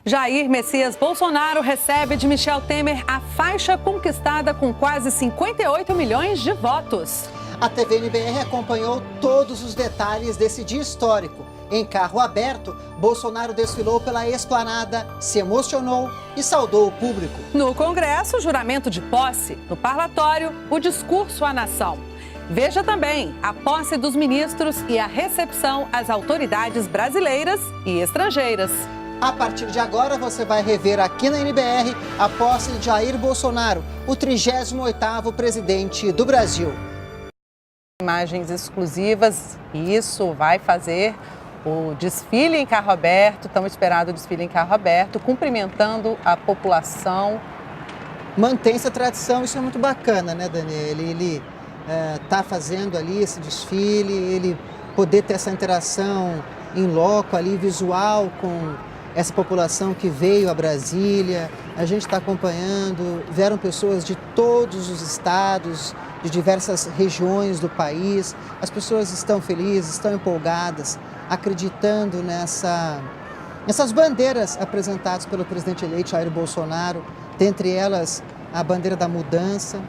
Jair Messias Bolsonaro recebe de Michel Temer a faixa conquistada com quase 58 milhões de votos. A TV NBR acompanhou todos os detalhes desse dia histórico. Em carro aberto, Bolsonaro desfilou pela esplanada, se emocionou e saudou o público. No Congresso, o juramento de posse. No parlatório, o discurso à nação. Veja também a posse dos ministros e a recepção às autoridades brasileiras e estrangeiras. A partir de agora, você vai rever aqui na NBR a posse de Jair Bolsonaro, o 38º presidente do Brasil. Imagens exclusivas, e isso vai fazer o desfile em carro aberto, tão esperado desfile em carro aberto, cumprimentando a população. Mantém-se a tradição, isso é muito bacana, né, Daniel? Ele está fazendo ali esse desfile, ele poder ter essa interação em loco ali, visual com essa população que veio a Brasília. A gente está acompanhando, vieram pessoas de todos os estados, de diversas regiões do país. As pessoas estão felizes, estão empolgadas, acreditando nessas bandeiras apresentadas pelo presidente eleito Jair Bolsonaro, dentre elas a bandeira da mudança.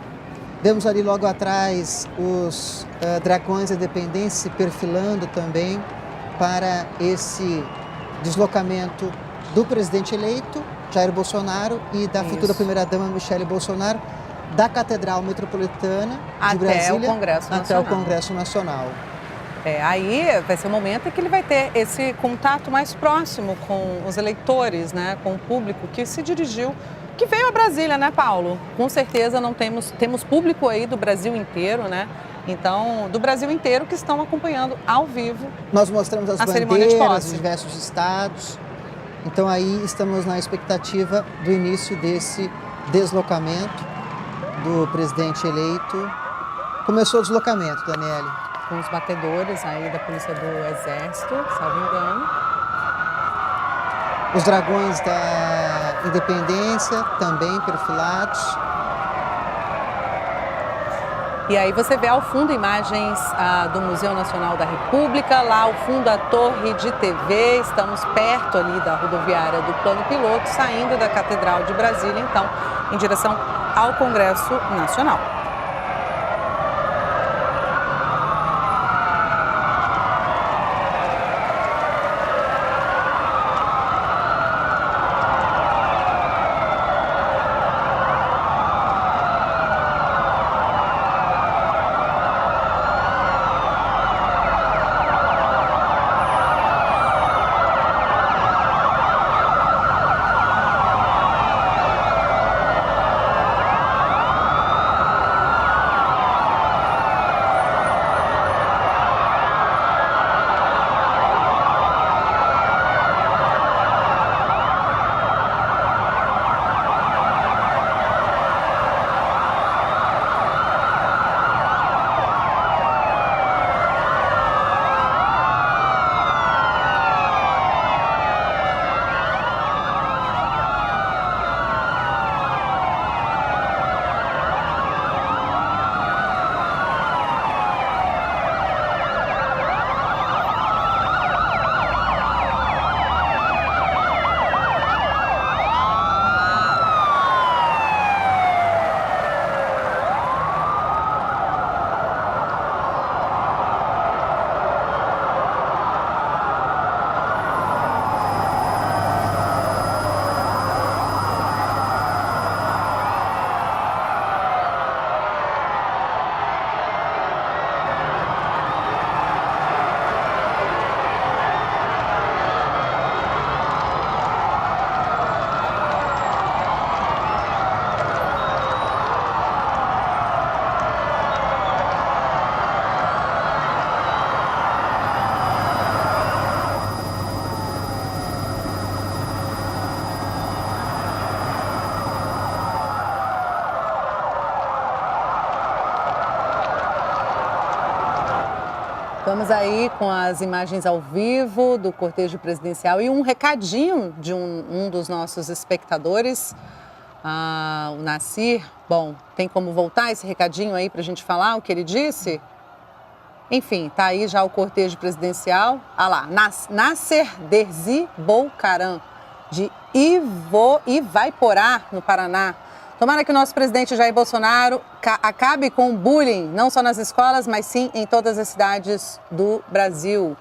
Vemos ali logo atrás os dragões da independência se perfilando também para esse deslocamento do presidente eleito Jair Bolsonaro e da futura primeira-dama Michele Bolsonaro da Catedral Metropolitana de Brasília até o Congresso Nacional. Aí vai ser o momento em que ele vai ter esse contato mais próximo com os eleitores, né, com o público que se dirigiu, que veio a Brasília, né, Paulo? Com certeza não temos público aí do Brasil inteiro, né? Então, do Brasil inteiro que estão acompanhando ao vivo. Nós mostramos as bandeiras dos diversos estados. Então aí estamos na expectativa do início desse deslocamento do presidente eleito. Começou o deslocamento, Daniele. Com os batedores aí da Polícia do Exército, salvo engano. Os dragões da independência também perfilados. E aí você vê ao fundo imagens do Museu Nacional da República, lá ao fundo a torre de TV, estamos perto ali da rodoviária do Plano Piloto, saindo da Catedral de Brasília, então, em direção ao Congresso Nacional. Vamos aí com as imagens ao vivo do cortejo presidencial e um recadinho de um dos nossos espectadores, o Nassir. Bom, tem como voltar esse recadinho aí para a gente falar o que ele disse? Enfim, tá aí já o cortejo presidencial. Ah lá, Nasser Derzi Bolkaran, de Ivaiporá, no Paraná. Tomara que o nosso presidente Jair Bolsonaro acabe com o bullying, não só nas escolas, mas sim em todas as cidades do Brasil.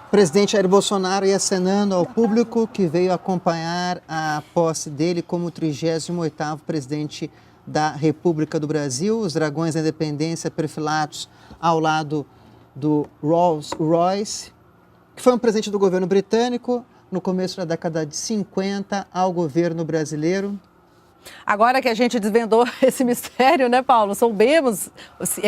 O presidente Jair Bolsonaro ia acenando ao público que veio acompanhar a posse dele como 38º presidente da República do Brasil. Os Dragões da Independência perfilados ao lado do Rolls Royce, que foi um presente do governo britânico no começo da década de 50 ao governo brasileiro. Agora que a gente desvendou esse mistério, né, Paulo? Soubemos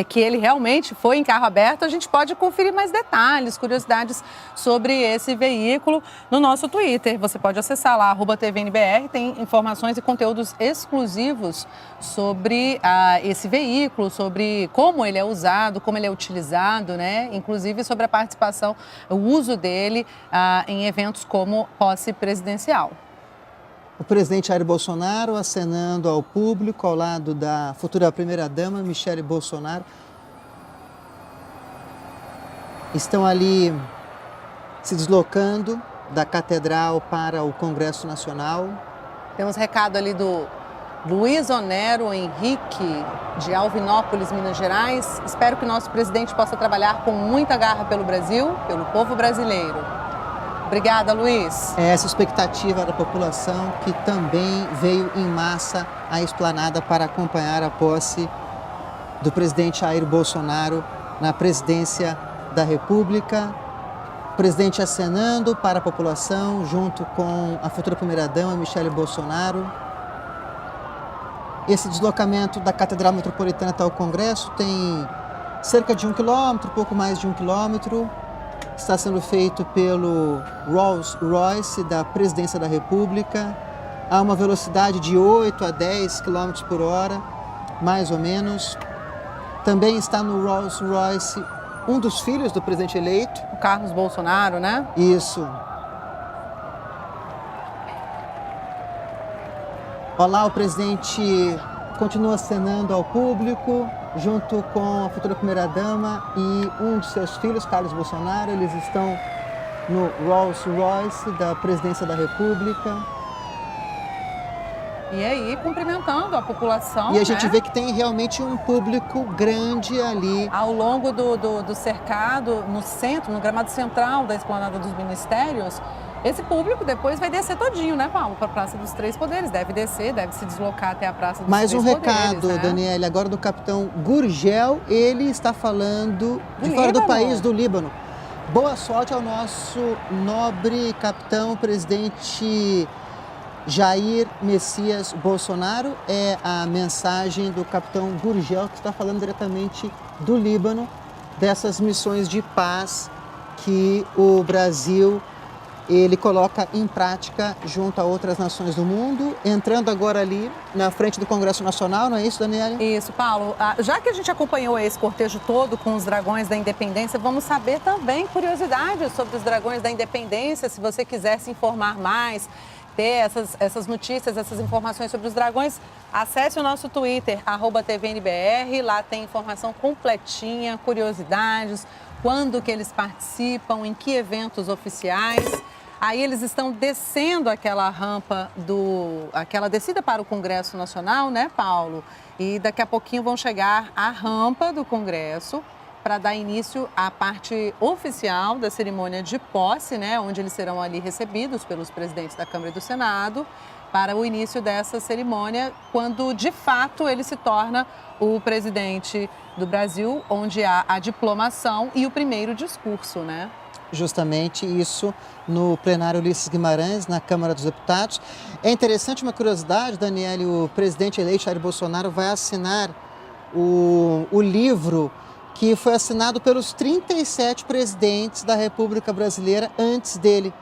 que ele realmente foi em carro aberto, a gente pode conferir mais detalhes, curiosidades sobre esse veículo no nosso Twitter. Você pode acessar lá, @tvnbr, tem informações e conteúdos exclusivos sobre esse veículo, sobre como ele é usado, como ele é utilizado, né? Inclusive sobre a participação, o uso dele em eventos como posse presidencial. O presidente Jair Bolsonaro acenando ao público, ao lado da futura primeira-dama, Michele Bolsonaro. Estão ali se deslocando da Catedral para o Congresso Nacional. Temos recado ali do Luiz Onero Henrique, de Alvinópolis, Minas Gerais. Espero que o nosso presidente possa trabalhar com muita garra pelo Brasil, pelo povo brasileiro. Obrigada, Luiz. É essa expectativa da população que também veio em massa à esplanada para acompanhar a posse do presidente Jair Bolsonaro na presidência da República. O presidente acenando para a população, junto com a futura primeira-dama, Michele Bolsonaro. Esse deslocamento da Catedral Metropolitana até o Congresso tem cerca de 1 quilômetro, pouco mais de 1 quilômetro. Está sendo feito pelo Rolls Royce da Presidência da República, a uma velocidade de 8 a 10 km por hora, mais ou menos. Também está no Rolls Royce um dos filhos do presidente eleito. O Carlos Bolsonaro, né? Isso. Olá, o presidente continua acenando ao público, junto com a futura primeira-dama e um de seus filhos, Carlos Bolsonaro. Eles estão no Rolls Royce da Presidência da República. E aí, cumprimentando a população. E a gente vê que tem realmente um público grande ali. Ao longo do cercado, no centro, no gramado central da Esplanada dos Ministérios, esse público depois vai descer todinho, né, Paulo? Para a Praça dos Três Poderes. Deve descer, deve se deslocar até a Praça dos Mais Três um Poderes. recado, Mais um recado, Daniele, agora do capitão Gurgel. Ele está falando de fora do país, do Líbano. Boa sorte ao nosso nobre capitão, presidente Jair Messias Bolsonaro. É a mensagem do capitão Gurgel, que está falando diretamente do Líbano, dessas missões de paz que o Brasil ele coloca em prática junto a outras nações do mundo, entrando agora ali na frente do Congresso Nacional, não é isso, Daniela? Isso, Paulo. Já que a gente acompanhou esse cortejo todo com os Dragões da Independência, vamos saber também curiosidades sobre os Dragões da Independência. Se você quiser se informar mais, ter essas notícias, essas informações sobre os Dragões, acesse o nosso Twitter, @tvnbr. Lá tem informação completinha, curiosidades, quando que eles participam, em que eventos oficiais. Aí eles estão descendo aquela rampa aquela descida para o Congresso Nacional, né, Paulo? E daqui a pouquinho vão chegar à rampa do Congresso para dar início à parte oficial da cerimônia de posse, né, onde eles serão ali recebidos pelos presidentes da Câmara e do Senado para o início dessa cerimônia, quando de fato ele se torna o presidente do Brasil, onde há a diplomação e o primeiro discurso, né? Justamente isso no plenário Ulisses Guimarães, na Câmara dos Deputados. É interessante, uma curiosidade, Daniele, o presidente eleito Jair Bolsonaro vai assinar o livro que foi assinado pelos 37 presidentes da República Brasileira antes dele,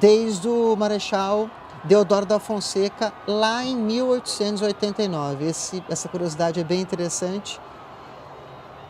desde o Marechal Deodoro da Fonseca, lá em 1889. Essa curiosidade é bem interessante.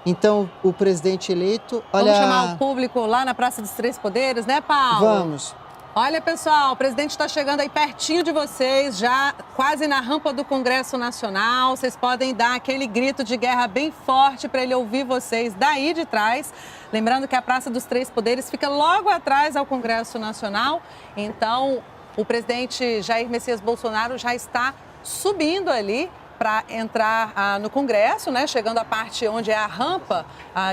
Então, o presidente eleito... Vamos chamar o público lá na Praça dos Três Poderes, né, Paulo? Vamos. Olha, pessoal, o presidente está chegando aí pertinho de vocês, já quase na rampa do Congresso Nacional. Vocês podem dar aquele grito de guerra bem forte para ele ouvir vocês daí de trás. Lembrando que a Praça dos Três Poderes fica logo atrás ao Congresso Nacional. Então, O presidente Jair Messias Bolsonaro já está subindo ali para entrar no Congresso, né? Chegando à parte onde é a rampa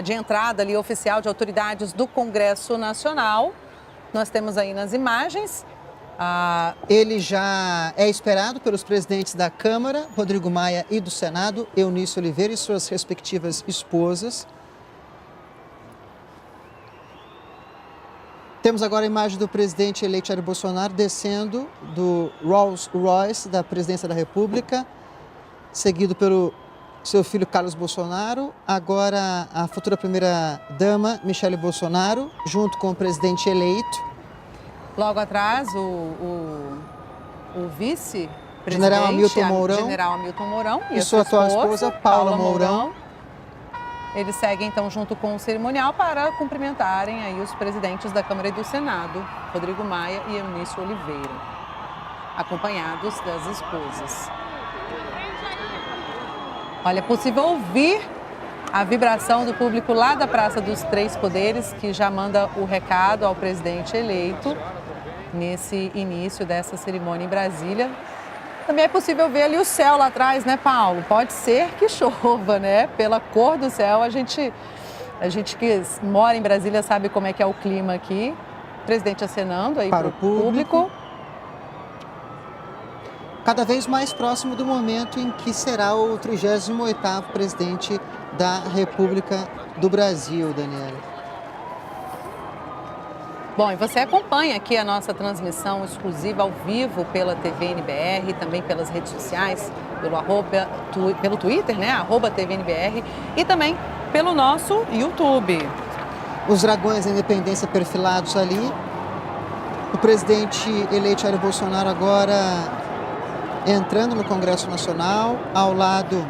de entrada ali oficial de autoridades do Congresso Nacional. Nós temos aí nas imagens. Ele já é esperado pelos presidentes da Câmara, Rodrigo Maia, e do Senado, Eunício Oliveira e suas respectivas esposas. Temos agora a imagem do presidente eleito Jair Bolsonaro descendo do Rolls Royce da presidência da República, seguido pelo seu filho Carlos Bolsonaro, agora a futura primeira-dama Michele Bolsonaro, junto com o presidente eleito. Logo atrás, o vice-presidente, General Hamilton Mourão e sua atual esposa Paula Mourão. Eles seguem então junto com o cerimonial para cumprimentarem aí os presidentes da Câmara e do Senado, Rodrigo Maia e Eunício Oliveira, acompanhados das esposas. Olha, é possível ouvir a vibração do público lá da Praça dos Três Poderes, que já manda o recado ao presidente eleito nesse início dessa cerimônia em Brasília. Também é possível ver ali o céu lá atrás, né, Paulo? Pode ser que chova, né? Pela cor do céu, a gente que mora em Brasília sabe como é que é o clima aqui. O presidente acenando aí para o público. Cada vez mais próximo do momento em que será o 38º presidente da República do Brasil, Daniela. Bom, e você acompanha aqui a nossa transmissão exclusiva ao vivo pela TV NBR, também pelas redes sociais, pelo Twitter, né, @TVNBR, e também pelo nosso YouTube. Os dragões da independência perfilados ali. O presidente eleito Jair Bolsonaro agora entrando no Congresso Nacional, ao lado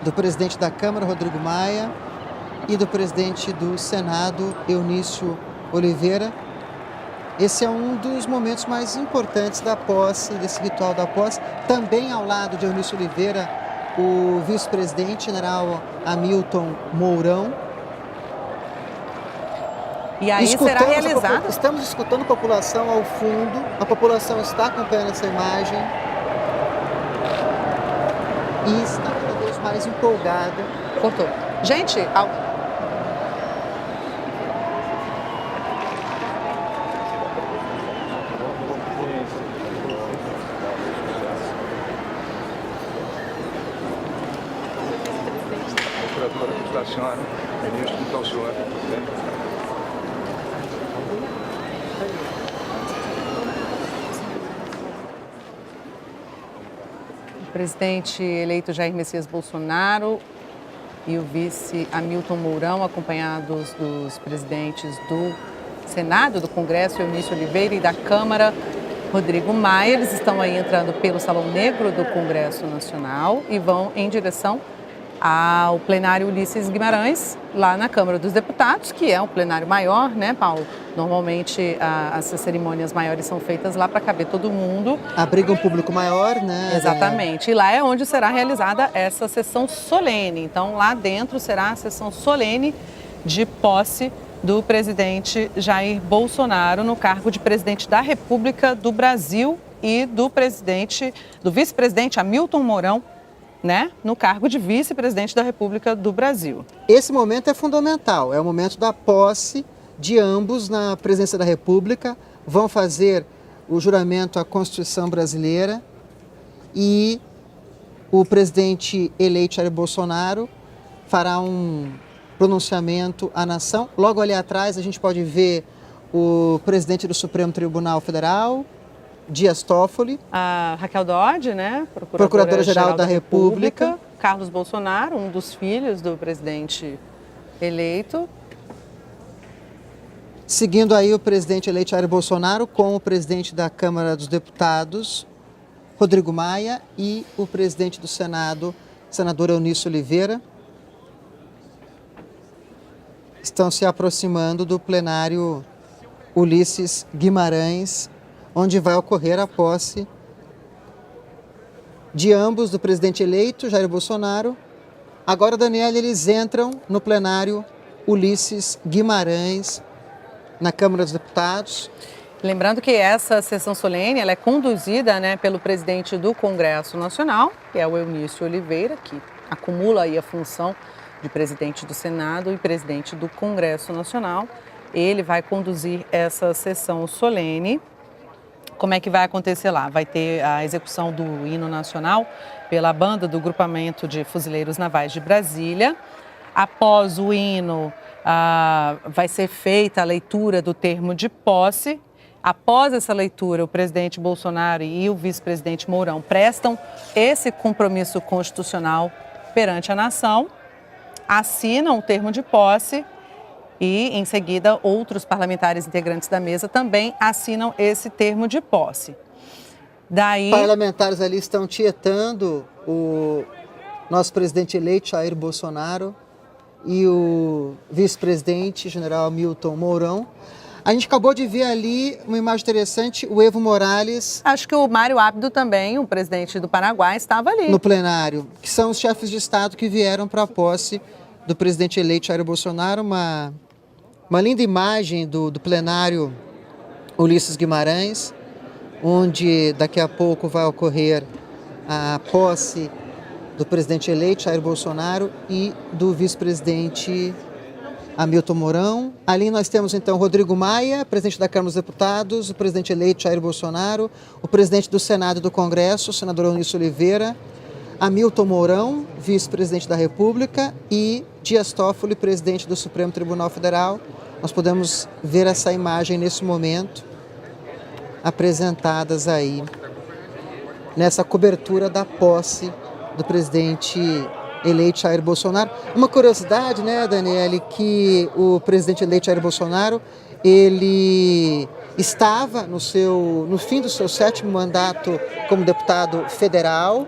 do presidente da Câmara, Rodrigo Maia, e do presidente do Senado, Eunício Oliveira. Esse é um dos momentos mais importantes da posse, desse ritual da posse. Também ao lado de Eunício Oliveira, o vice-presidente, general Hamilton Mourão. E aí será realizado? Estamos escutando a população ao fundo, a população está acompanhando essa imagem e está cada vez mais empolgada. Cortou. Gente, da senhora, ministro, então, senhor. O presidente eleito Jair Messias Bolsonaro e o vice Hamilton Mourão, acompanhados dos presidentes do Senado, do Congresso, Eunício Oliveira, e da Câmara, Rodrigo Maia. Eles estão aí entrando pelo Salão Negro do Congresso Nacional e vão em direção ao plenário Ulisses Guimarães, lá na Câmara dos Deputados, que é um plenário maior, né, Paulo? Normalmente, essas cerimônias maiores são feitas lá para caber todo mundo. Abriga um público maior, né? Exatamente. E lá é onde será realizada essa sessão solene. Então, lá dentro será a sessão solene de posse do presidente Jair Bolsonaro no cargo de presidente da República do Brasil e do vice-presidente Hamilton Mourão, né, no cargo de vice-presidente da República do Brasil. Esse momento é fundamental, é o momento da posse de ambos na presidência da República, vão fazer o juramento à Constituição brasileira e o presidente eleito Jair Bolsonaro fará um pronunciamento à nação. Logo ali atrás a gente pode ver o presidente do Supremo Tribunal Federal, Dias Toffoli, a Raquel Dodge, né, Procuradora-Geral da República, Carlos Bolsonaro, um dos filhos do presidente eleito. Seguindo aí o presidente eleito Jair Bolsonaro com o presidente da Câmara dos Deputados, Rodrigo Maia, e o presidente do Senado, senador Eunício Oliveira, estão se aproximando do plenário Ulisses Guimarães, onde vai ocorrer a posse de ambos, do presidente eleito, Jair Bolsonaro. Agora, Daniela, eles entram no plenário Ulisses Guimarães, na Câmara dos Deputados. Lembrando que essa sessão solene ela é conduzida, né, pelo presidente do Congresso Nacional, que é o Eunício Oliveira, que acumula aí a função de presidente do Senado e presidente do Congresso Nacional. Ele vai conduzir essa sessão solene. Como é que vai acontecer lá? Vai ter a execução do hino nacional pela banda do Grupamento de Fuzileiros Navais de Brasília. Após o hino, vai ser feita a leitura do termo de posse. Após essa leitura, o presidente Bolsonaro e o vice-presidente Mourão prestam esse compromisso constitucional perante a nação, assinam o termo de posse e, em seguida, outros parlamentares integrantes da mesa também assinam esse termo de posse. Daí... Parlamentares ali estão tietando o nosso presidente eleito, Jair Bolsonaro, e o vice-presidente, general Hamilton Mourão. A gente acabou de ver ali uma imagem interessante, o Evo Morales... Acho que o Mário Abdo também, o presidente do Paraguai, estava ali. No plenário, que são os chefes de Estado que vieram para a posse do presidente eleito Jair Bolsonaro. Uma linda imagem do plenário Ulisses Guimarães, onde daqui a pouco vai ocorrer a posse do presidente eleito Jair Bolsonaro e do vice-presidente Hamilton Mourão. Ali nós temos então Rodrigo Maia, presidente da Câmara dos Deputados, o presidente eleito Jair Bolsonaro, o presidente do Senado e do Congresso, o senador Eunício Oliveira, Hamilton Mourão, vice-presidente da República, e Dias Toffoli, presidente do Supremo Tribunal Federal. Nós podemos ver essa imagem nesse momento, apresentadas aí nessa cobertura da posse do presidente eleito Jair Bolsonaro. Uma curiosidade, né, Daniele, que o presidente eleito Jair Bolsonaro, ele estava no fim do seu 7º mandato como deputado federal,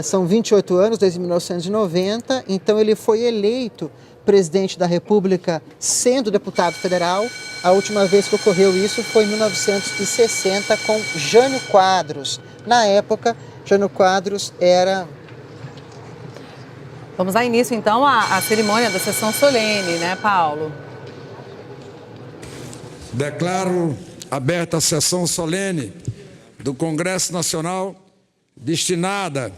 são 28 anos, desde 1990, então ele foi eleito presidente da República sendo deputado federal. A última vez que ocorreu isso foi em 1960 com Jânio Quadros. Na época, Jânio Quadros era... Vamos dar início, então, à cerimônia da sessão solene, né, Paulo? Declaro aberta a sessão solene do Congresso Nacional destinada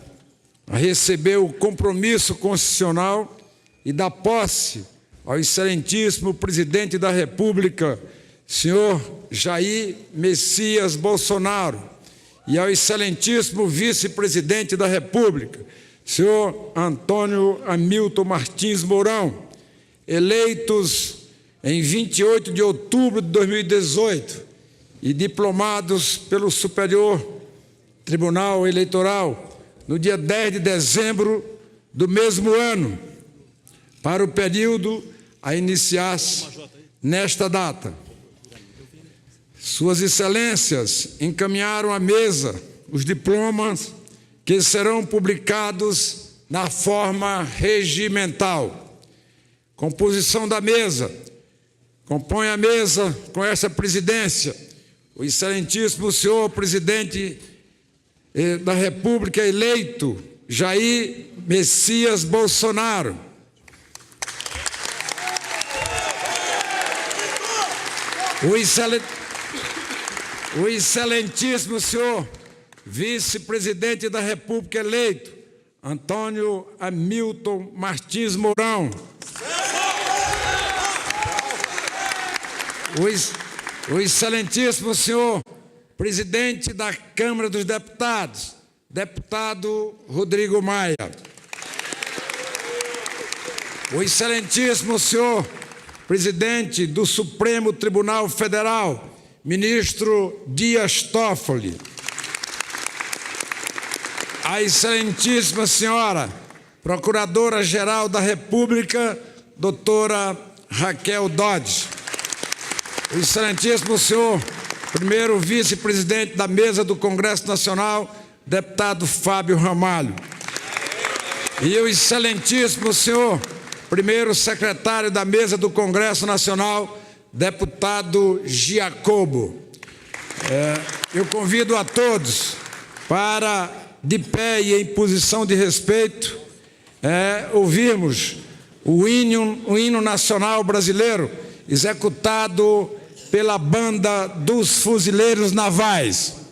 a receber o compromisso constitucional e dar posse ao excelentíssimo presidente da República, senhor Jair Messias Bolsonaro, e ao excelentíssimo vice-presidente da República, senhor Antônio Hamilton Martins Mourão, eleitos em 28 de outubro de 2018 e diplomados pelo Superior Tribunal Eleitoral no dia 10 de dezembro do mesmo ano, para o período a iniciar-se nesta data. Suas Excelências encaminharam à mesa os diplomas que serão publicados na forma regimental. Composição da mesa. Compõe a mesa com essa presidência o excelentíssimo senhor presidente da República eleito, Jair Messias Bolsonaro. O excelentíssimo senhor vice-presidente da República eleito, Antônio Hamilton Martins Mourão. O excelentíssimo senhor presidente da Câmara dos Deputados, deputado Rodrigo Maia. O excelentíssimo senhor presidente do Supremo Tribunal Federal, ministro Dias Toffoli. A excelentíssima senhora Procuradora-Geral da República, doutora Raquel Dodge. O excelentíssimo senhor primeiro vice-presidente da mesa do Congresso Nacional, deputado Fábio Ramalho. E o excelentíssimo senhor primeiro secretário da mesa do Congresso Nacional, deputado Giacobo. Eu convido a todos para, de pé e em posição de respeito, ouvirmos o hino nacional brasileiro, executado pela Banda dos Fuzileiros Navais.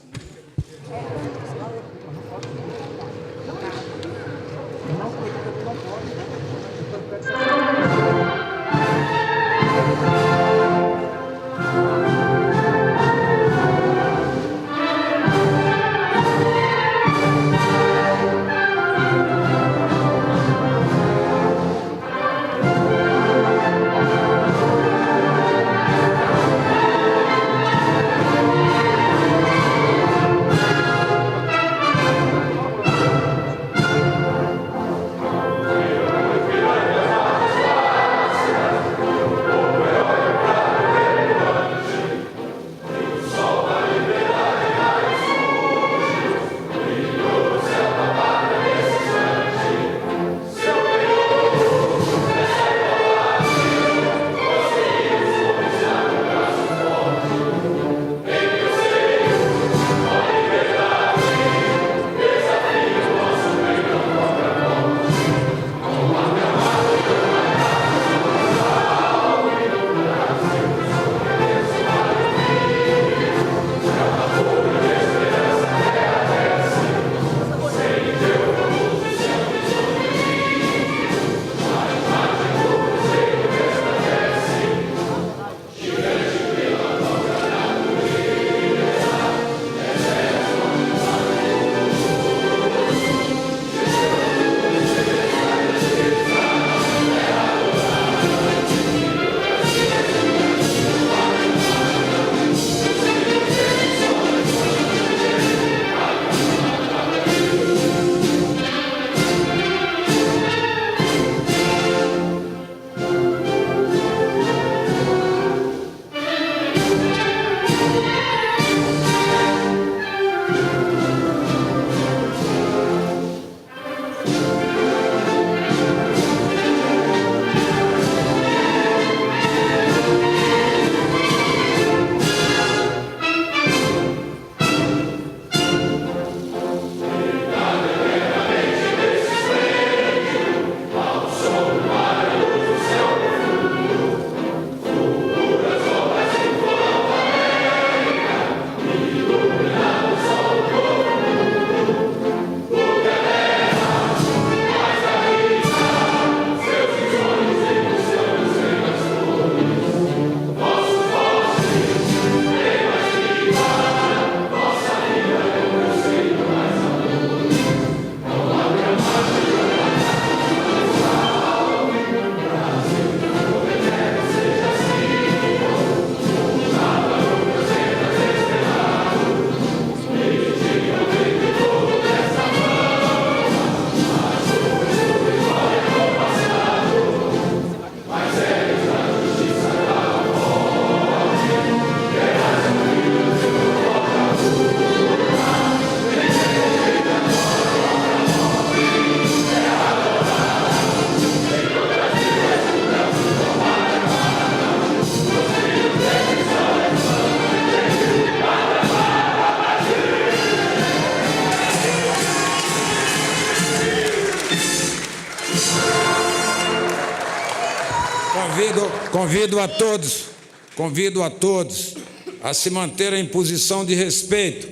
Convido a todos a se manterem em posição de respeito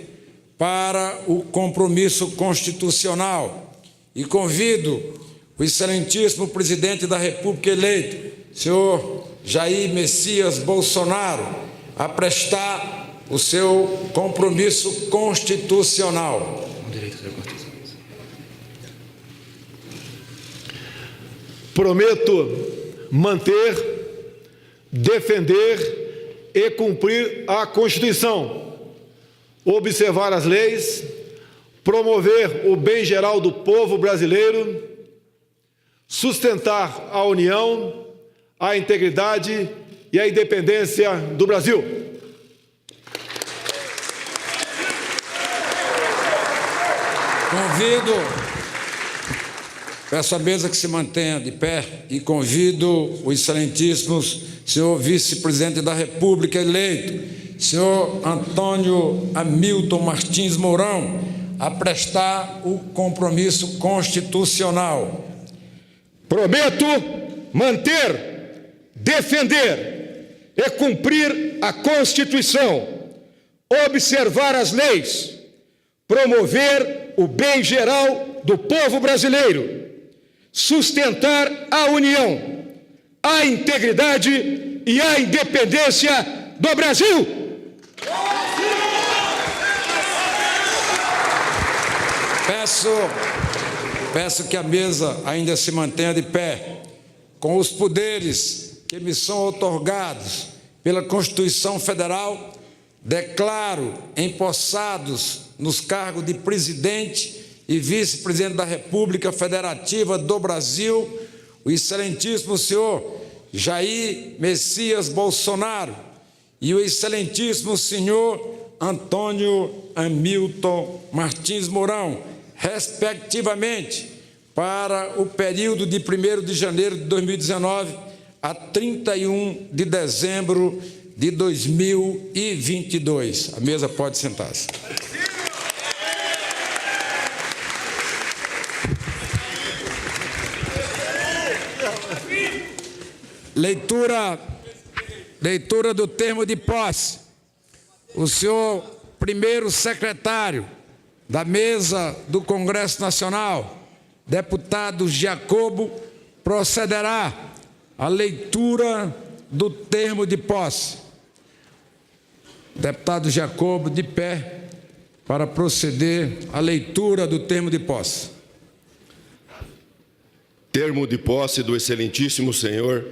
para o compromisso constitucional e convido o excelentíssimo presidente da República eleito, senhor Jair Messias Bolsonaro, a prestar o seu compromisso constitucional. Prometo manter, defender e cumprir a Constituição, observar as leis, promover o bem geral do povo brasileiro, sustentar a união, a integridade e a independência do Brasil. Peço à mesa que se mantenha de pé e convido o excelentíssimo senhor vice-presidente da República eleito, senhor Antônio Hamilton Martins Mourão, a prestar o compromisso constitucional. Prometo manter, defender e cumprir a Constituição, observar as leis, promover o bem geral do povo brasileiro, sustentar a união, a integridade e a independência do Brasil. Peço que a mesa ainda se mantenha de pé, com os poderes que me são outorgados pela Constituição Federal. Declaro empossados nos cargos de presidente e vice-presidente da República Federativa do Brasil o excelentíssimo senhor Jair Messias Bolsonaro e o excelentíssimo senhor Antônio Hamilton Martins Mourão, respectivamente, para o período de 1º de janeiro de 2019 a 31 de dezembro de 2022. A mesa pode sentar-se. Leitura do termo de posse. O senhor primeiro secretário da mesa do Congresso Nacional, deputado Giacobo, procederá à leitura do termo de posse. Deputado Giacobo, de pé, para proceder à leitura do termo de posse. Termo de posse do excelentíssimo senhor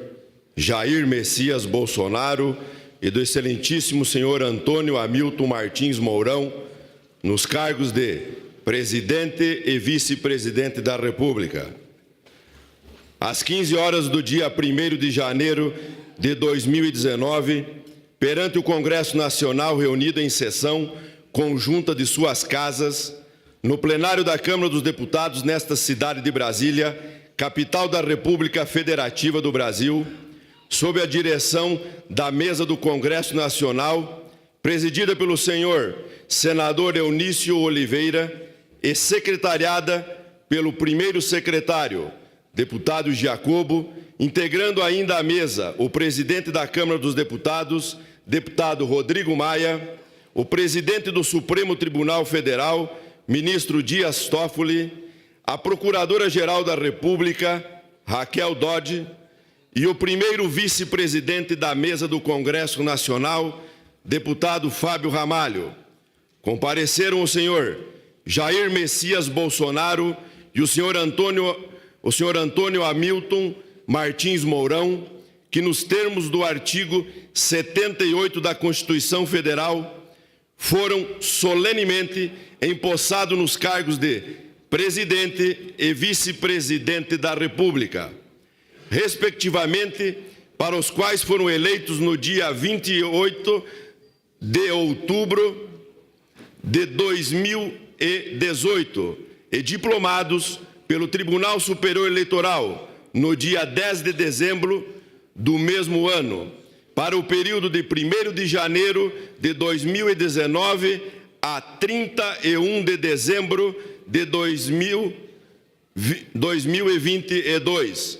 Jair Messias Bolsonaro e do excelentíssimo senhor Antônio Hamilton Martins Mourão, nos cargos de presidente e vice-presidente da República. Às 15 horas do dia 1º de janeiro de 2019, perante o Congresso Nacional reunido em sessão conjunta de suas casas, no plenário da Câmara dos Deputados nesta cidade de Brasília, capital da República Federativa do Brasil, sob a direção da mesa do Congresso Nacional, presidida pelo senhor senador Eunício Oliveira e secretariada pelo primeiro secretário, deputado Giacobo, integrando ainda a mesa o presidente da Câmara dos Deputados, deputado Rodrigo Maia, o presidente do Supremo Tribunal Federal, ministro Dias Toffoli, a Procuradora-Geral da República, Raquel Dodge, e o primeiro vice-presidente da mesa do Congresso Nacional, deputado Fábio Ramalho. Compareceram o senhor Jair Messias Bolsonaro e o senhor Antônio Hamilton Martins Mourão, que nos termos do artigo 78 da Constituição Federal foram solenemente empossados nos cargos de presidente e vice-presidente da República, respectivamente, para os quais foram eleitos no dia 28 de outubro de 2018 e diplomados pelo Tribunal Superior Eleitoral no dia 10 de dezembro do mesmo ano, para o período de 1º de janeiro de 2019 a 31 de dezembro de 2022.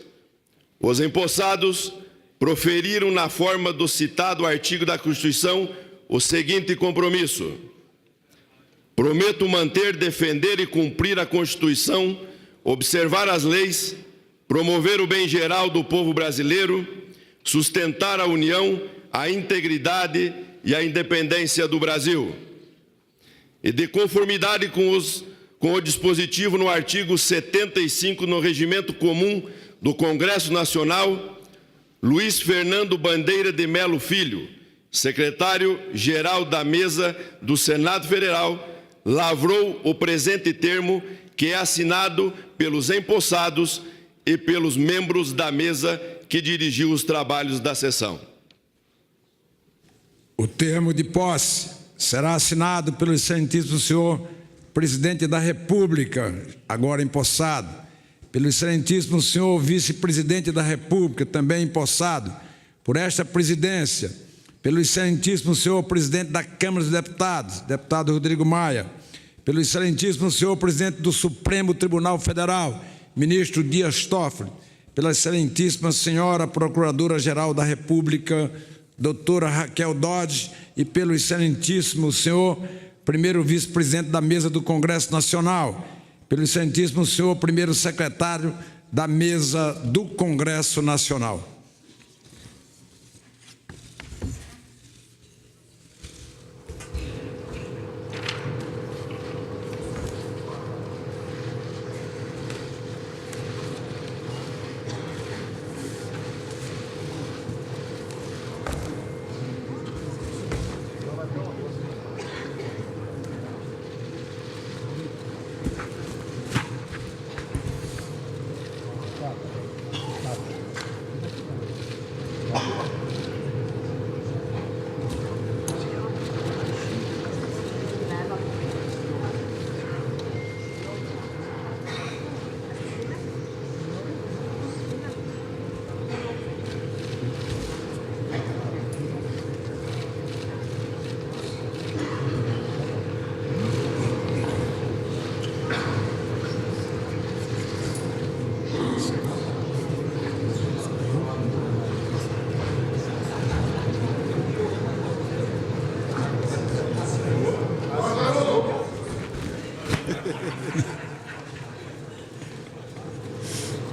Os empossados proferiram na forma do citado artigo da Constituição o seguinte compromisso: prometo manter, defender e cumprir a Constituição, observar as leis, promover o bem geral do povo brasileiro, sustentar a união, a integridade e a independência do Brasil. E de conformidade com o dispositivo no artigo 75 no Regimento Comum do Congresso Nacional, Luiz Fernando Bandeira de Melo Filho, secretário-geral da Mesa do Senado Federal, lavrou o presente termo, que é assinado pelos empossados e pelos membros da mesa que dirigiu os trabalhos da sessão. O termo de posse será assinado pelo excelentíssimo senhor presidente da República, agora empossado, pelo excelentíssimo senhor vice-presidente da República, também empossado por esta presidência, pelo excelentíssimo senhor presidente da Câmara dos Deputados, deputado Rodrigo Maia, pelo excelentíssimo senhor presidente do Supremo Tribunal Federal, ministro Dias Toffoli, pela excelentíssima senhora Procuradora-Geral da República, doutora Raquel Dodge, e pelo excelentíssimo senhor primeiro vice-presidente da mesa do Congresso Nacional, pelo excelentíssimo senhor primeiro secretário da mesa do Congresso Nacional.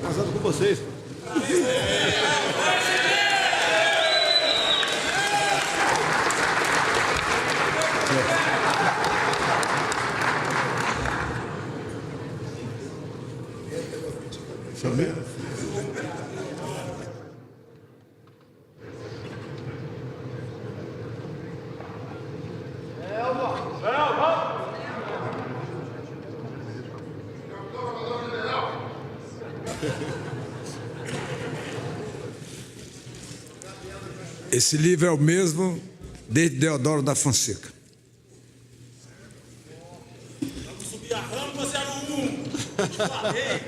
Casado com vocês. Esse livro é o mesmo desde Deodoro da Fonseca. Vamos subir a rampa 01. Te falei.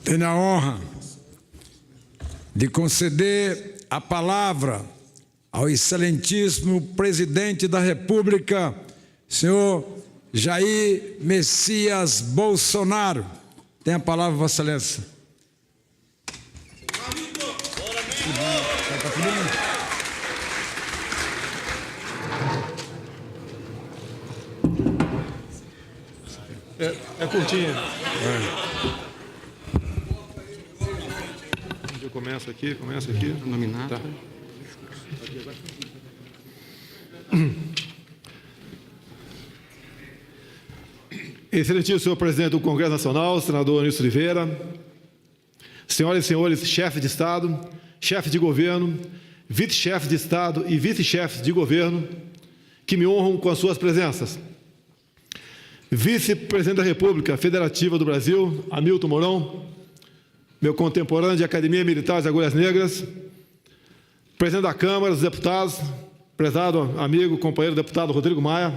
Tenho a honra de conceder a palavra ao excelentíssimo presidente da República, senhor Jair Messias Bolsonaro. Tem a palavra, Vossa Excelência. É curtinho. Começa aqui. Nominado. Tá. Excelentíssimo senhor presidente do Congresso Nacional, senador Anísio Oliveira, senhoras e senhores chefes de Estado, chefes de governo, vice-chefes de Estado e vice-chefes de governo, que me honram com as suas presenças. Vice-presidente da República Federativa do Brasil, Hamilton Mourão, meu contemporâneo de Academia Militar de Agulhas Negras, presidente da Câmara dos Deputados, prezado amigo, companheiro deputado Rodrigo Maia,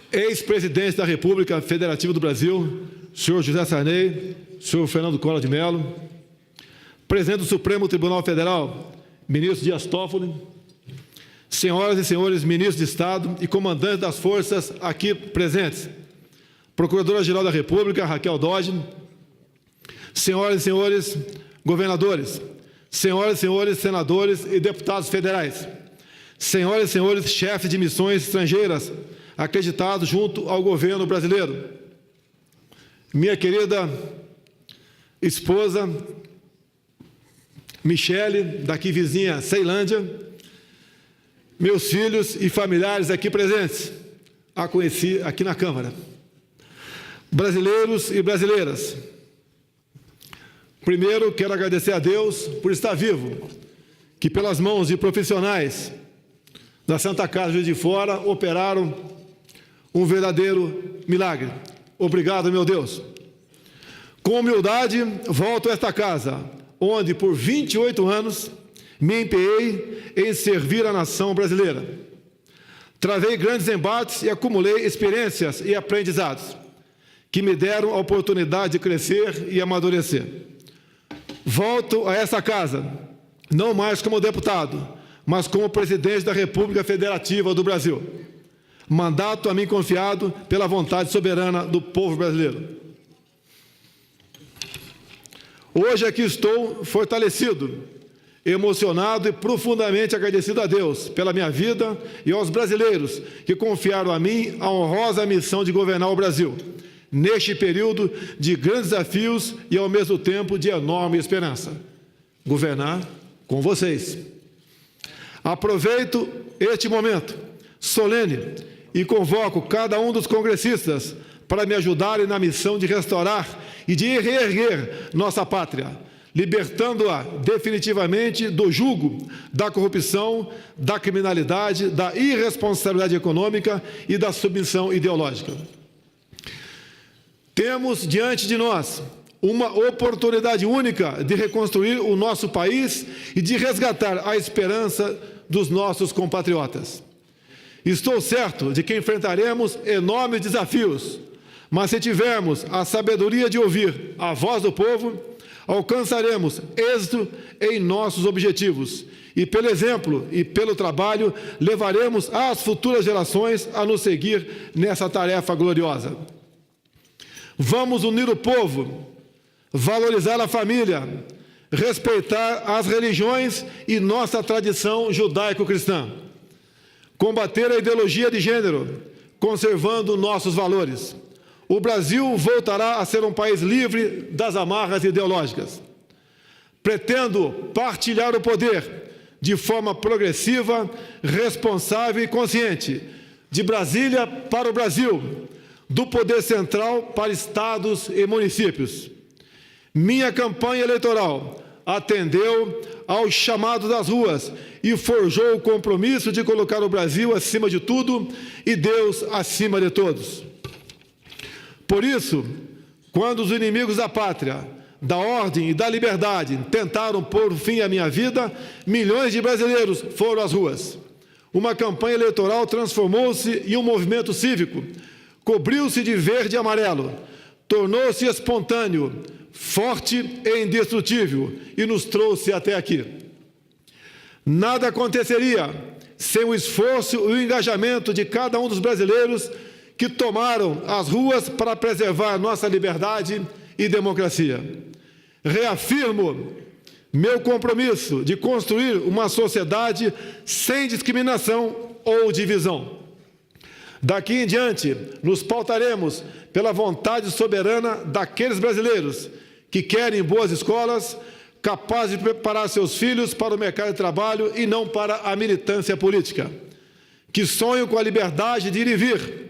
ex-presidente da República Federativa do Brasil, senhor José Sarney, senhor Fernando Collor de Mello, presidente do Supremo Tribunal Federal, ministro Dias Toffoli, senhoras e senhores ministros de Estado e comandantes das forças aqui presentes, Procuradora-Geral da República, Raquel Dodge, senhoras e senhores governadores, senhoras e senhores senadores e deputados federais, senhoras e senhores chefes de missões estrangeiras acreditados junto ao governo brasileiro, minha querida esposa, Michele, daqui vizinha, Ceilândia, meus filhos e familiares aqui presentes, a conheci aqui na Câmara. Brasileiros e brasileiras, primeiro quero agradecer a Deus por estar vivo, que pelas mãos de profissionais da Santa Casa de Juiz de Fora operaram um verdadeiro milagre. Obrigado, meu Deus. Com humildade, volto a esta casa, onde por 28 anos me empenhei em servir a nação brasileira. Travei grandes embates e acumulei experiências e aprendizados que me deram a oportunidade de crescer e amadurecer. Volto a essa casa, não mais como deputado, mas como presidente da República Federativa do Brasil. Mandato a mim confiado pela vontade soberana do povo brasileiro. Hoje aqui estou fortalecido, emocionado e profundamente agradecido a Deus pela minha vida e aos brasileiros que confiaram a mim a honrosa missão de governar o Brasil, neste período de grandes desafios e, ao mesmo tempo, de enorme esperança. Governar com vocês. Aproveito este momento solene e convoco cada um dos congressistas para me ajudarem na missão de restaurar e de reerguer nossa pátria, libertando-a definitivamente do jugo da corrupção, da criminalidade, da irresponsabilidade econômica e da submissão ideológica. Temos diante de nós uma oportunidade única de reconstruir o nosso país e de resgatar a esperança dos nossos compatriotas. Estou certo de que enfrentaremos enormes desafios, mas se tivermos a sabedoria de ouvir a voz do povo, alcançaremos êxito em nossos objetivos e, pelo exemplo e pelo trabalho, levaremos as futuras gerações a nos seguir nessa tarefa gloriosa. Vamos unir o povo, valorizar a família, respeitar as religiões e nossa tradição judaico-cristã, combater a ideologia de gênero, conservando nossos valores. O Brasil voltará a ser um país livre das amarras ideológicas. Pretendo partilhar o poder de forma progressiva, responsável e consciente, de Brasília para o Brasil, do poder central para estados e municípios. Minha campanha eleitoral atendeu ao chamado das ruas e forjou o compromisso de colocar o Brasil acima de tudo e Deus acima de todos. Por isso, quando os inimigos da pátria, da ordem e da liberdade tentaram pôr fim à minha vida, milhões de brasileiros foram às ruas. Uma campanha eleitoral transformou-se em um movimento cívico, cobriu-se de verde e amarelo, tornou-se espontâneo, forte e indestrutível e nos trouxe até aqui. Nada aconteceria sem o esforço e o engajamento de cada um dos brasileiros que tomaram as ruas para preservar nossa liberdade e democracia. Reafirmo meu compromisso de construir uma sociedade sem discriminação ou divisão. Daqui em diante, nos pautaremos pela vontade soberana daqueles brasileiros que querem boas escolas, capazes de preparar seus filhos para o mercado de trabalho e não para a militância política, que sonham com a liberdade de ir e vir,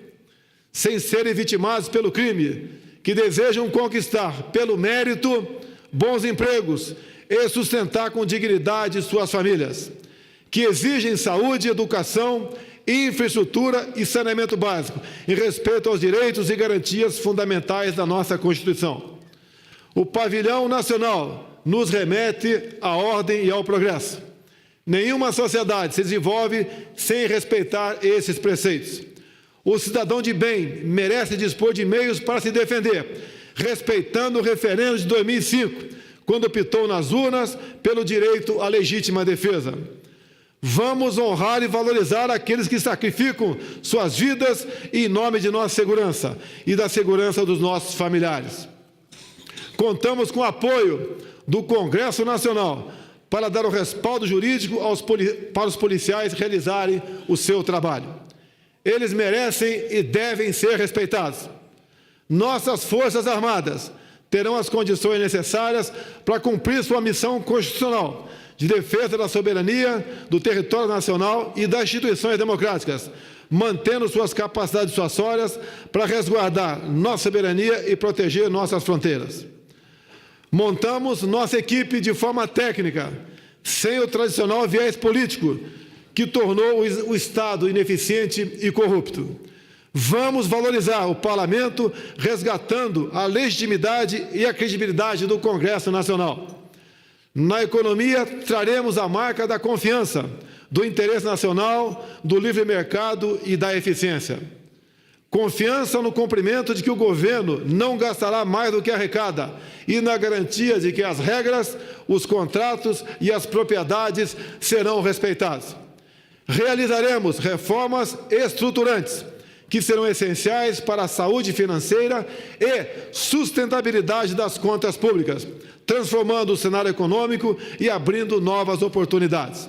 sem serem vitimados pelo crime, que desejam conquistar, pelo mérito, bons empregos e sustentar com dignidade suas famílias, que exigem saúde, educação, infraestrutura e saneamento básico, em respeito aos direitos e garantias fundamentais da nossa Constituição. O pavilhão nacional nos remete à ordem e ao progresso. Nenhuma sociedade se desenvolve sem respeitar esses preceitos. O cidadão de bem merece dispor de meios para se defender, respeitando o referendo de 2005, quando optou nas urnas pelo direito à legítima defesa. Vamos honrar e valorizar aqueles que sacrificam suas vidas em nome de nossa segurança e da segurança dos nossos familiares. Contamos com o apoio do Congresso Nacional para dar o respaldo jurídico para os policiais realizarem o seu trabalho. Eles merecem e devem ser respeitados. nossas Forças Armadas terão as condições necessárias para cumprir sua missão constitucional de defesa da soberania, do território nacional e das instituições democráticas, mantendo suas capacidades dissuasórias para resguardar nossa soberania e proteger nossas fronteiras. Montamos nossa equipe de forma técnica, sem o tradicional viés político, que tornou o Estado ineficiente e corrupto. Vamos valorizar o Parlamento, resgatando a legitimidade e a credibilidade do Congresso Nacional. Na economia, traremos a marca da confiança, do interesse nacional, do livre mercado e da eficiência. Confiança no cumprimento de que o governo não gastará mais do que arrecada e na garantia de que as regras, os contratos e as propriedades serão respeitados. Realizaremos reformas estruturantes, que serão essenciais para a saúde financeira e sustentabilidade das contas públicas, transformando o cenário econômico e abrindo novas oportunidades.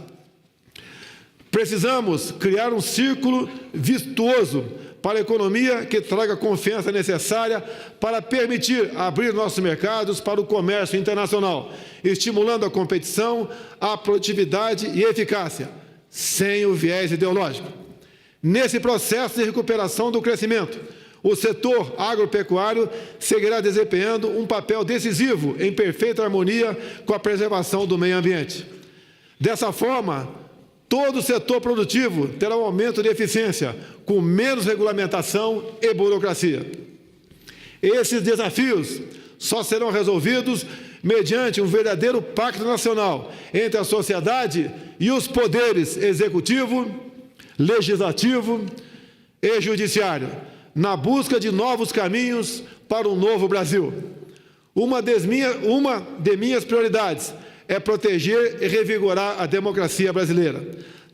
Precisamos criar um círculo virtuoso para a economia que traga a confiança necessária para permitir abrir nossos mercados para o comércio internacional, estimulando a competição, a produtividade e eficácia, sem o viés ideológico. Nesse processo de recuperação do crescimento, o setor agropecuário seguirá desempenhando um papel decisivo em perfeita harmonia com a preservação do meio ambiente. Dessa forma, todo o setor produtivo terá um aumento de eficiência, com menos regulamentação e burocracia. Esses desafios só serão resolvidos mediante um verdadeiro pacto nacional entre a sociedade e os poderes executivo, legislativo e judiciário, na busca de novos caminhos para um novo Brasil. Uma de minhas prioridades é proteger e revigorar a democracia brasileira,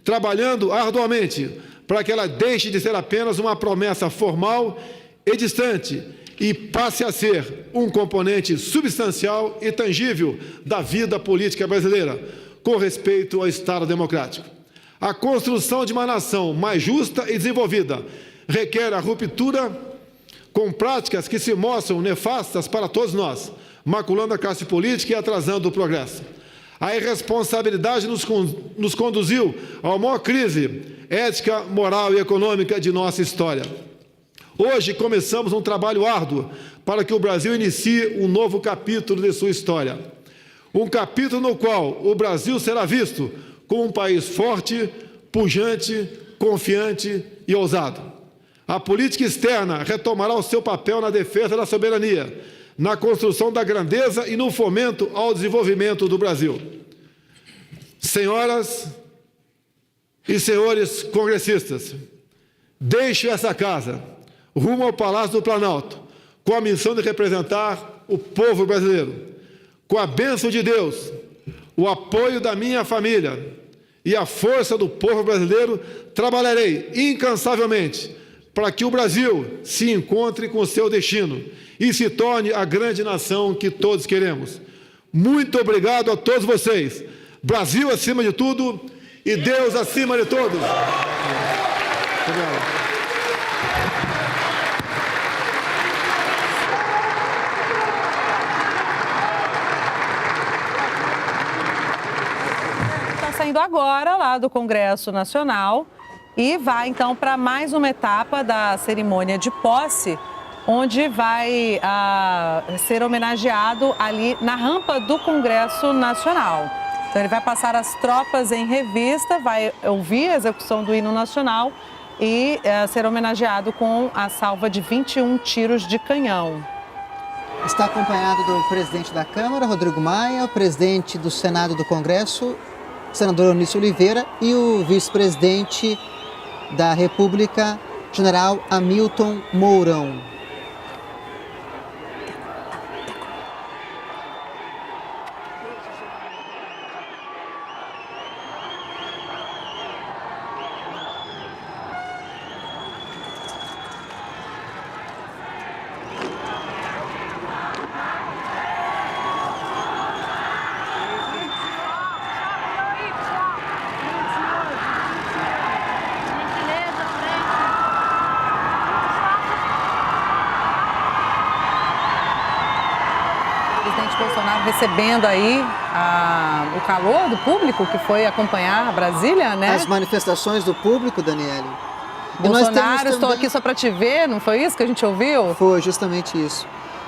trabalhando arduamente para que ela deixe de ser apenas uma promessa formal e distante e passe a ser um componente substancial e tangível da vida política brasileira, com respeito ao Estado democrático. A construção de uma nação mais justa e desenvolvida requer a ruptura com práticas que se mostram nefastas para todos nós, maculando a classe política e atrasando o progresso. A irresponsabilidade nos conduziu a uma maior crise ética, moral e econômica de nossa história. Hoje começamos um trabalho árduo para que o Brasil inicie um novo capítulo de sua história. Um capítulo no qual o Brasil será visto como um país forte, pujante, confiante e ousado. A política externa retomará o seu papel na defesa da soberania, na construção da grandeza e no fomento ao desenvolvimento do Brasil. Senhoras e senhores congressistas, deixo essa casa, rumo ao Palácio do Planalto, com a missão de representar o povo brasileiro. Com a bênção de Deus, o apoio da minha família e a força do povo brasileiro, trabalharei incansavelmente para que o Brasil se encontre com o seu destino e se torne a grande nação que todos queremos. Muito obrigado a todos vocês. Brasil acima de tudo e Deus acima de todos. Obrigado. Saindo agora lá do Congresso Nacional e vai então para mais uma etapa da cerimônia de posse, onde vai ser homenageado ali na rampa do Congresso Nacional. Então ele vai passar as tropas em revista, vai ouvir a execução do hino nacional e ser homenageado com a salva de 21 tiros de canhão. Está acompanhado do presidente da Câmara, Rodrigo Maia, o presidente do Senado do Congresso, senador Eunício Oliveira, e o vice-presidente da República, general Hamilton Mourão. recebendo aí o calor do público que foi acompanhar Brasília, né? As manifestações do público, Daniele. E nós temos Bolsonaro, estou também- aqui só para te ver, não foi isso que a gente ouviu? Foi justamente isso.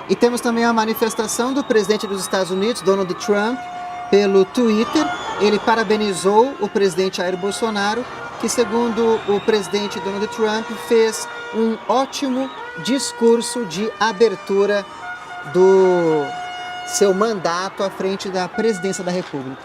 E temos também a manifestação do presidente dos Estados Unidos, Donald Trump, pelo Twitter. Ele parabenizou o presidente Jair Bolsonaro, que, segundo o presidente Donald Trump, fez um ótimo discurso de abertura do seu mandato à frente da presidência da República.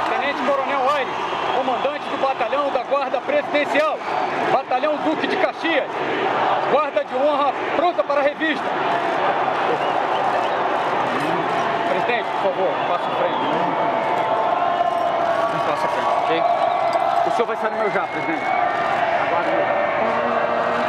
Tenente-Coronel Aires, comandante do Batalhão da Guarda Presidencial, Batalhão Duque de Caxias, Guarda de Honra pronta para a revista. Presidente, por favor, passa à frente. Não passa à frente, ok? O senhor vai sair no meu já, presidente. Aguarde o meu já.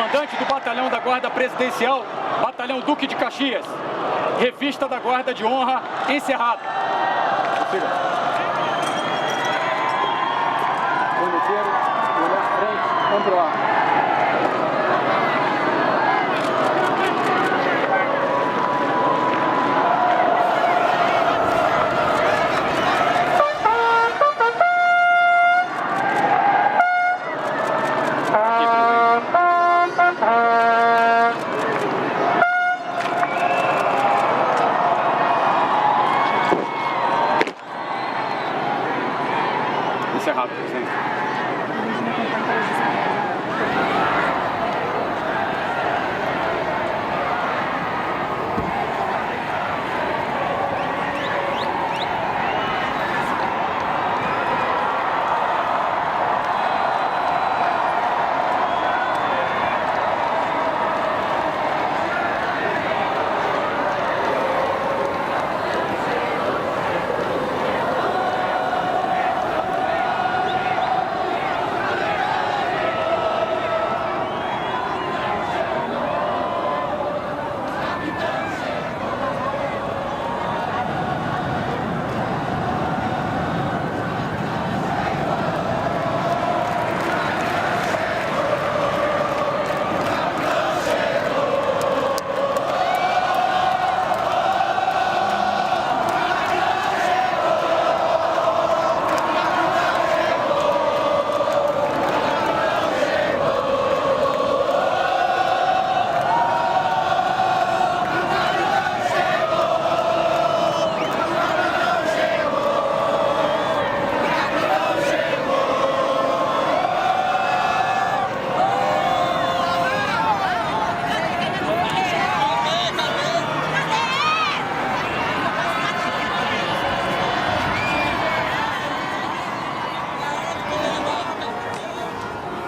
comandante do batalhão da Guarda Presidencial, Batalhão Duque de Caxias. Revista da Guarda de Honra encerrada. Vamos pro ar. Encerrado, presidente.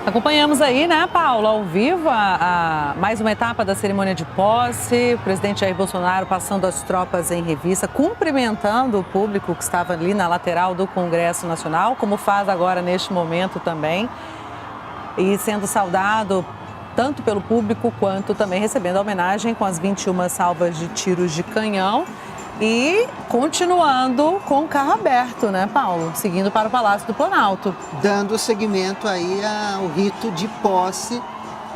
Acompanhamos aí, né, Paulo, ao vivo, mais uma etapa da cerimônia de posse. O presidente Jair Bolsonaro passando as tropas em revista, cumprimentando o público que estava ali na lateral do Congresso Nacional, como faz agora neste momento também, e sendo saudado tanto pelo público quanto também recebendo a homenagem com as 21 salvas de tiros de canhão. E continuando com o carro aberto, né, Paulo? Seguindo para o Palácio do Planalto. Dando seguimento aí ao rito de posse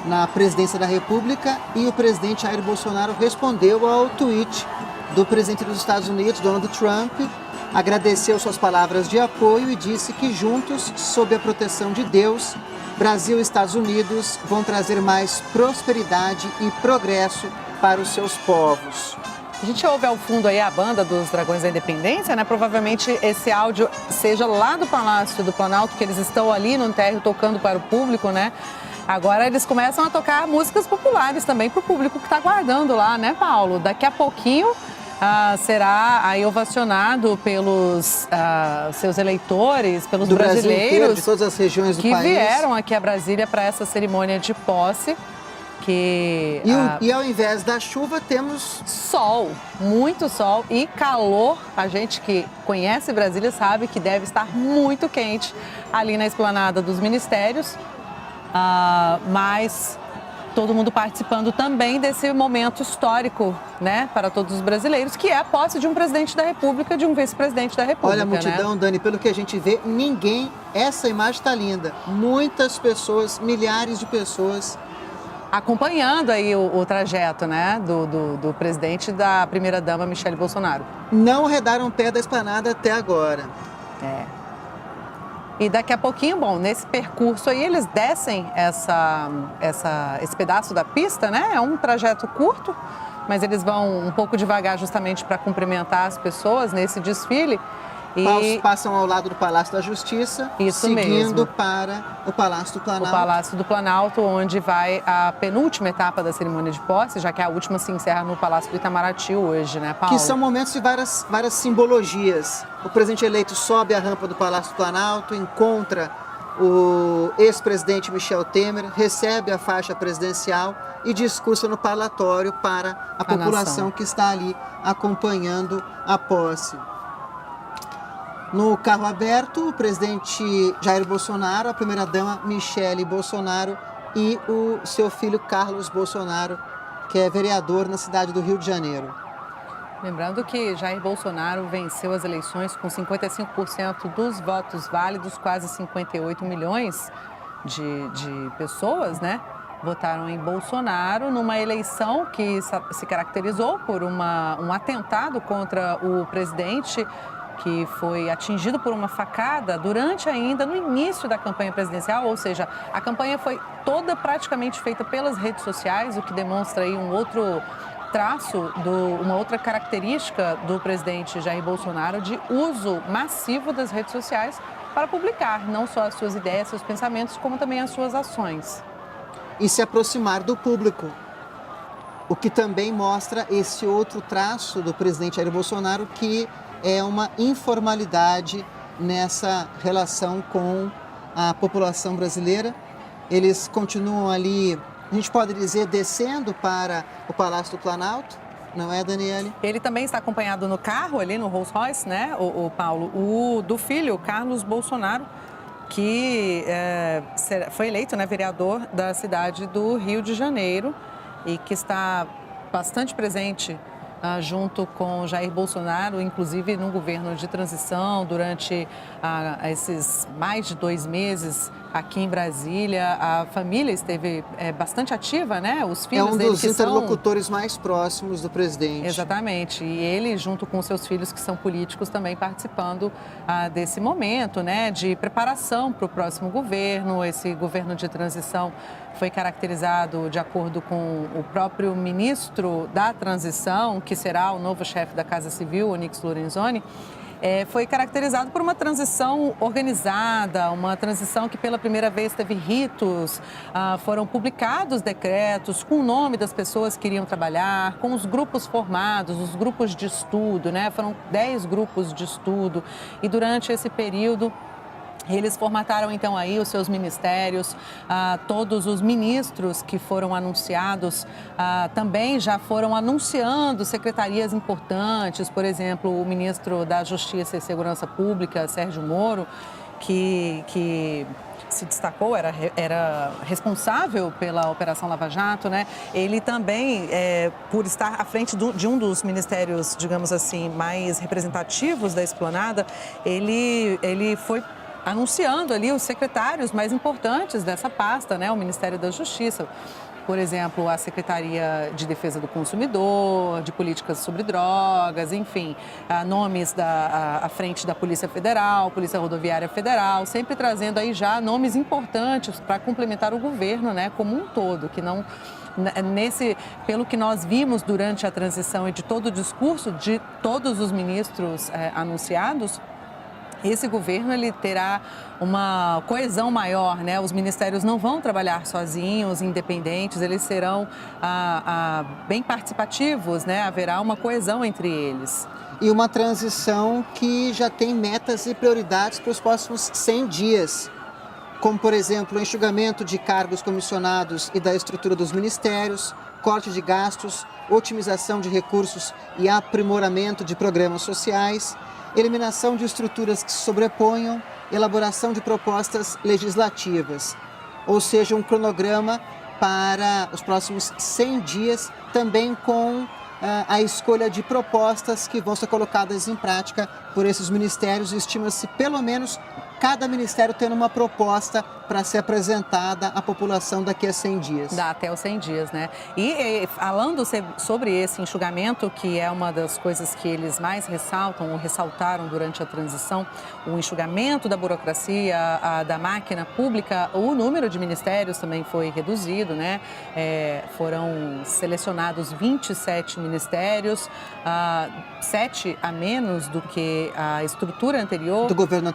na presidência da República, e o presidente Jair Bolsonaro respondeu ao tweet do presidente dos Estados Unidos, Donald Trump, agradeceu suas palavras de apoio e disse que juntos, sob a proteção de Deus, Brasil e Estados Unidos vão trazer mais prosperidade e progresso para os seus povos. A gente ouve ao fundo aí a banda dos Dragões da Independência, né? Provavelmente esse áudio seja lá do Palácio do Planalto, que eles estão ali no térreo tocando para o público, né? Agora eles começam a tocar músicas populares também para o público que está aguardando lá, né, Paulo? Daqui a pouquinho será aí ovacionado pelos seus eleitores, pelos brasileiros inteiro, de todas as regiões do país, que vieram aqui a Brasília para essa cerimônia de posse. E ao invés da chuva temos sol, muito sol e calor. A gente que conhece Brasília sabe que deve estar muito quente ali na esplanada dos ministérios, mas todo mundo participando também desse momento histórico, né, para todos os brasileiros, que é a posse de um presidente da República, de um vice-presidente da República. Olha a multidão, né? Dani, pelo que a gente vê, essa imagem está linda. Muitas pessoas, milhares de pessoas acompanhando aí o trajeto, né, do presidente e da primeira-dama Michele Bolsonaro. Não arredaram o pé da esplanada até agora. E daqui a pouquinho, bom, nesse percurso aí eles descem esse pedaço da pista, né? É um trajeto curto, mas eles vão um pouco devagar justamente para cumprimentar as pessoas nesse desfile. E passam ao lado do Palácio da Justiça, seguindo para o Palácio do Planalto. O Palácio do Planalto, onde vai a penúltima etapa da cerimônia de posse, já que a última se encerra no Palácio do Itamaraty hoje, né, Paulo? Que são momentos de várias simbologias. O presidente eleito sobe a rampa do Palácio do Planalto, encontra o ex-presidente Michel Temer, recebe a faixa presidencial e discursa no parlatório para a população que está ali acompanhando a posse. No carro aberto, o presidente Jair Bolsonaro, a primeira-dama Michele Bolsonaro e o seu filho Carlos Bolsonaro, que é vereador na cidade do Rio de Janeiro. Lembrando que Jair Bolsonaro venceu as eleições com 55% dos votos válidos, quase 58 milhões de pessoas, né? Votaram em Bolsonaro numa eleição que se caracterizou por um atentado contra o presidente, que foi atingido por uma facada ainda no início da campanha presidencial, ou seja, a campanha foi toda praticamente feita pelas redes sociais, o que demonstra aí um outro traço, uma outra característica do presidente Jair Bolsonaro de uso massivo das redes sociais para publicar não só as suas ideias, seus pensamentos, como também as suas ações. E se aproximar do público, o que também mostra esse outro traço do presidente Jair Bolsonaro, que é uma informalidade nessa relação com a população brasileira. Eles continuam ali, a gente pode dizer, descendo para o Palácio do Planalto, não é, Daniele? Ele também está acompanhado no carro ali no Rolls Royce, né, o Paulo, do filho, Carlos Bolsonaro, que foi eleito, né, vereador da cidade do Rio de Janeiro e que está bastante presente junto com Jair Bolsonaro, inclusive num governo de transição durante esses mais de 2 meses aqui em Brasília. A família esteve bastante ativa, né? Os filhos é um dele, dos interlocutores mais próximos do presidente. Exatamente. E ele, junto com seus filhos, que são políticos, também participando desse momento, né, de preparação para o próximo governo. Esse governo de transição foi caracterizado, de acordo com o próprio ministro da transição, que será o novo chefe da Casa Civil, Onyx Lorenzoni, foi caracterizado por uma transição organizada, uma transição que pela primeira vez teve ritos, foram publicados decretos com o nome das pessoas que iriam trabalhar, com os grupos formados, os grupos de estudo, né? Foram 10 grupos de estudo e durante esse período eles formataram, então, aí os seus ministérios. Todos os ministros que foram anunciados também já foram anunciando secretarias importantes. Por exemplo, o ministro da Justiça e Segurança Pública, Sérgio Moro, que se destacou, era responsável pela Operação Lava Jato, né? Ele também, por estar à frente de um dos ministérios, digamos assim, mais representativos da esplanada, ele foi anunciando ali os secretários mais importantes dessa pasta, né? O Ministério da Justiça, por exemplo, a Secretaria de Defesa do Consumidor, de Políticas sobre Drogas, enfim, nomes à frente da Polícia Federal, Polícia Rodoviária Federal, sempre trazendo aí já nomes importantes para complementar o governo, né, como um todo, que não... pelo que nós vimos durante a transição e de todo o discurso de todos os ministros anunciados, esse governo ele terá uma coesão maior, né? Os ministérios não vão trabalhar sozinhos, independentes, eles serão bem participativos, né? Haverá uma coesão entre eles. E uma transição que já tem metas e prioridades para os próximos 100 dias, como, por exemplo, o enxugamento de cargos comissionados e da estrutura dos ministérios, corte de gastos, otimização de recursos e aprimoramento de programas sociais, eliminação de estruturas que se sobreponham, elaboração de propostas legislativas, ou seja, um cronograma para os próximos 100 dias, também com a escolha de propostas que vão ser colocadas em prática por esses ministérios. Estima-se pelo menos cada ministério tendo uma proposta para ser apresentada à população daqui a 100 dias. Dá até os 100 dias, né? E falando sobre esse enxugamento, que é uma das coisas que eles mais ressaltam ou ressaltaram durante a transição, o enxugamento da burocracia, da máquina pública, o número de ministérios também foi reduzido, né? Foram selecionados 27 ministérios, 7 a menos do que a estrutura anterior. Do governo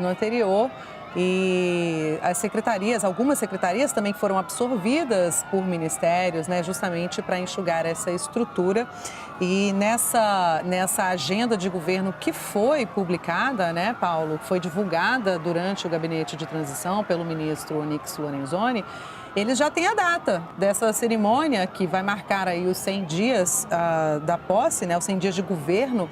anterior. E as secretarias, algumas secretarias também foram absorvidas por ministérios, né, justamente para enxugar essa estrutura. E nessa agenda de governo que foi publicada, né, Paulo, foi divulgada durante o gabinete de transição pelo ministro Onyx Lorenzoni, eles já têm a data dessa cerimônia que vai marcar aí os 100 dias da posse, né, os 100 dias de governo,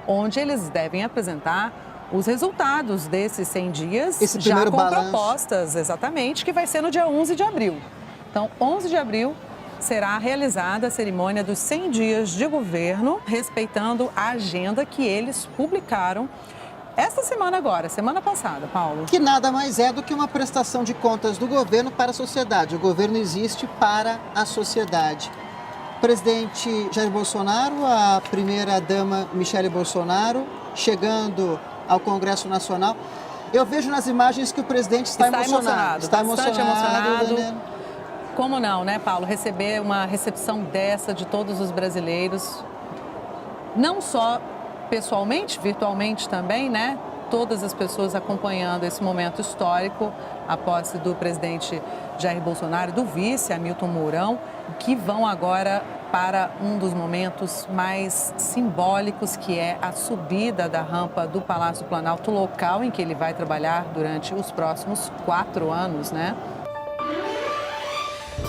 onde eles devem apresentar os resultados desses 100 dias, Esse já primeiro com balanço. propostas, exatamente, que vai ser no dia 11 de abril. Então, 11 de abril será realizada a cerimônia dos 100 dias de governo, respeitando a agenda que eles publicaram esta semana agora, semana passada, Paulo. Que nada mais é do que uma prestação de contas do governo para a sociedade. O governo existe para a sociedade. O presidente Jair Bolsonaro, a primeira-dama Michele Bolsonaro, chegando ao Congresso Nacional. Eu vejo nas imagens que o presidente está emocionado. Está bastante emocionado. né? Como não, né, Paulo? Receber uma recepção dessa de todos os brasileiros, não só pessoalmente, virtualmente também, né? Todas as pessoas acompanhando esse momento histórico, a posse do presidente Jair Bolsonaro, do vice Hamilton Mourão, que vão agora para um dos momentos mais simbólicos, que é a subida da rampa do Palácio Planalto, local em que ele vai trabalhar durante os próximos 4 anos, né?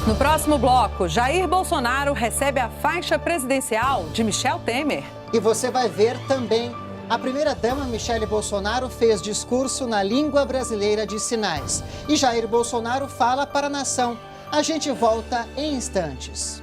No próximo bloco, Jair Bolsonaro recebe a faixa presidencial de Michel Temer. E você vai ver também, a primeira-dama Michele Bolsonaro fez discurso na língua brasileira de sinais. E Jair Bolsonaro fala para a nação. A gente volta em instantes.